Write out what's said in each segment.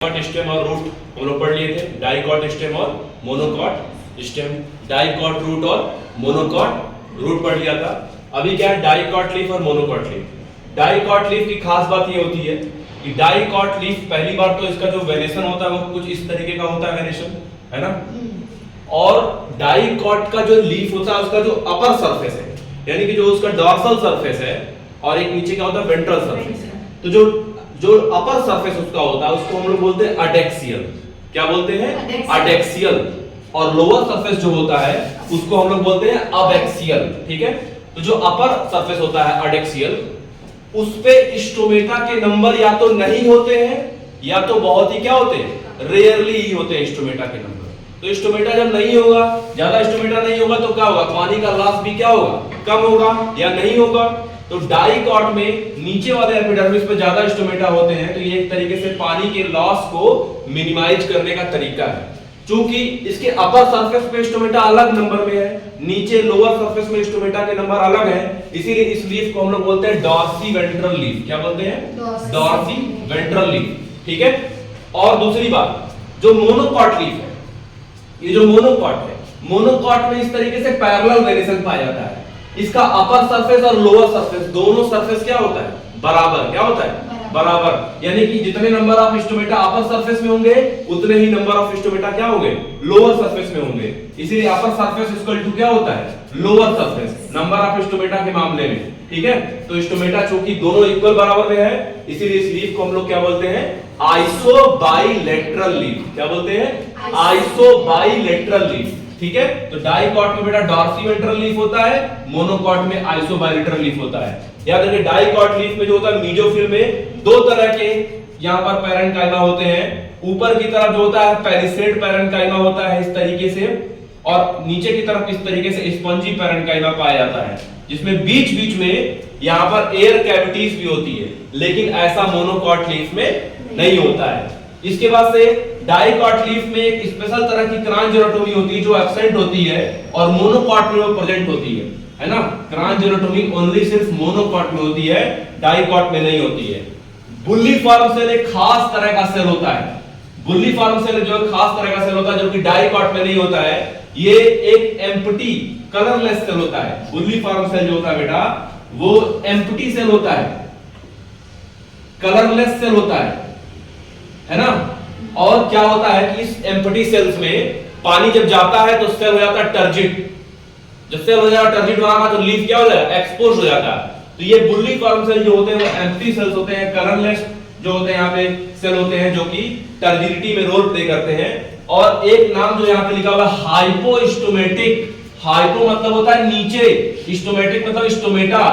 Dicot stem और root हम लोग पढ़ लिए थे, डाइकॉट स्टेम और मोनोकॉट स्टेम, डाइकॉट रूट और मोनोकॉट रूट पढ़ लिया था। अभी क्या है, डाइकॉट लीफ और मोनोकॉट लीफ। डाइकॉट लीफ की खास बात ये होती है कि डाइकॉट लीफ पहली बार तो इसका जो वेरिएशन होता है वो कुछ इस तरीके का होता है, वेरिएशन है ना। और डाइकॉट का जो लीफ होता है उसका जो अपर सरफेस है, यानी कि जो उसका डॉर्सल सरफेस है, और एक नीचे क्या होता है, वेंट्रल सरफेस। तो जो अपर सरफेस उसका होता है उसको हम लोग बोलते हैं अडेक्सियल। क्या बोलते हैं? अडेक्सियल। और लोअर सरफेस जो होता है उसको हम लोग बोलते हैं अबैक्सियल। ठीक है, तो जो अपर सरफेस होता है अडेक्सियल, उस पे स्टोमेटा के नंबर या तो नहीं होते हैं या तो बहुत ही क्या होते हैं, रेयरली ही होते हैं स्टोमेटा के नंबर। तो स्टोमेटा जब नहीं होगा, ज्यादा स्टोमेटा नहीं होगा तो क्या होगा, पानी का लॉस भी क्या होगा, कम होगा या नहीं होगा। तो डाइकॉट में नीचे वाले एपिडर्मिस पे ज्यादा स्टोमेटा होते हैं, तो ये एक तरीके से पानी के लॉस को मिनिमाइज करने का तरीका है। क्योंकि इसके अपर सरफेस पे स्टोमेटा अलग नंबर में है, नीचे लोअर सरफेस में स्टोमेटा के नंबर अलग है, इसीलिए इस लीफ को हम लोग बोलते हैं डॉर्सी वेंट्रल लीफ। क्या बोलते हैं? Dorsiventral leaf. ठीक है। और दूसरी बात, जो मोनोकॉट लीफ है, ये जो मोनोकॉट है, मोनोकॉट में इस तरीके से पैरेलल वेरिएशन पाया जाता है। इसका अपर सरफेस और लोअर सरफेस दोनों सरफेस क्या होता है, बराबर। क्या होता है? बराबर। यानी कि जितने number of stomata upper surface में होंगे उतने ही नंबर ऑफ स्टोमेटा क्या होंगे, लोअर सरफेस में होंगे। इसीलिए अपर सरफेस इक्वल टू क्या होता है, lower surface, number of stomata के मामले में। ठीक है, तो स्टोमेटा चूंकि दोनों इक्वल बराबर में है, इसीलिए इस लीफ को हम लोग क्या बोलते हैं, आइसोबाइलेटरल लीफ। क्या बोलते हैं? आइसोबाइलेटरल लीफ। ठीक है, तो डाइकॉट में बेटा डॉर्सी वेंट्रल लीफ होता है, मोनोकॉट में आइसोबाइलेटरल लीफ होता है। याद रखिए, डाइकॉट लीफ में जो होता है, मीजोफिल में दो तरह के यहां पर पैरेंकाइमा होते हैं। ऊपर की तरफ जो होता है पैलिसेड पैरेंकाइमा होता है इस तरीके से, और नीचे की तरफ इस तरीके से स्पंजी पैरेंकाइमा पाया जाता है, जिसमें बीच बीच में यहां पर एयर कैविटीज भी होती है। लेकिन ऐसा मोनोकॉट लीफ में नहीं होता है। इसके बाद से डाइकॉट लीफ में एक स्पेशल तरह की क्रांजेरोटोमी होती है जो एब्सेंट होती है, और मोनोकॉट में वो प्रेजेंट होती है ना। क्रांजेरोटोमी ओनली सिर्फ मोनोकॉट में होती है, डाइकॉट में नहीं होती है। बुल्ली फॉर्म सेल एक खास तरह का सेल होता है। बुल्ली फॉर्म सेल जो खास तरह का सेल होता है जो कि डाइकॉट में नहीं होता है, ये एक एम्प्टी कलरलेस सेल होता है। बुल्ली फॉर्म सेल जो होता है बेटा वो एम्प्टी सेल होता है, कलरलेस सेल होता है ना। और क्या होता है कि इस एम्प्टी सेल्स में पानी जब जाता है तो सेल हो जाता है टर्जिट। जब सेल हो जाता है टर्जिट वहां का, तो लीफ क्या हो जाएगा, एक्सपोज हो जाता है। तो ये बुल्ली फॉर्म सेल जो होते हैं वो एम्प्टी सेल्स होते हैं, कलरलेस जो होते हैं यहाँ पे सेल होते हैं, जो कि टर्जिडिटी में रोल प्ले करते हैं। और एक नाम जो यहाँ पे लिखा हुआ है हाइपोस्टोमेटिक। हाइपो मतलब होता है नीचे, स्टोमेटिक मतलब स्टोमेटा।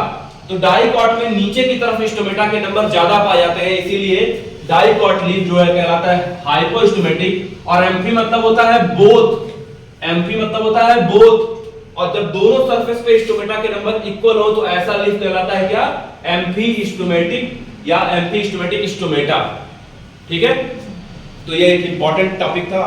तो डाइकॉट में नीचे की तरफ स्टोमेटा के नंबर ज्यादा पाए जाते हैं, इसीलिए डाइकॉट लीफ जो है कहलाता है हाइपोस्टोमेटिक। और एम्फी मतलब होता है बोथ। एम्फी मतलब होता है बोथ। और जब दोनों सरफेस पे स्टोमेटा के नंबर इक्वल हो तो ऐसा लीफ कहलाता है क्या, एम्फी स्टोमेटिक या एम्फी स्टोमेटिक स्टोमेटा। ठीक है, तो ये एक इंपॉर्टेंट टॉपिक था।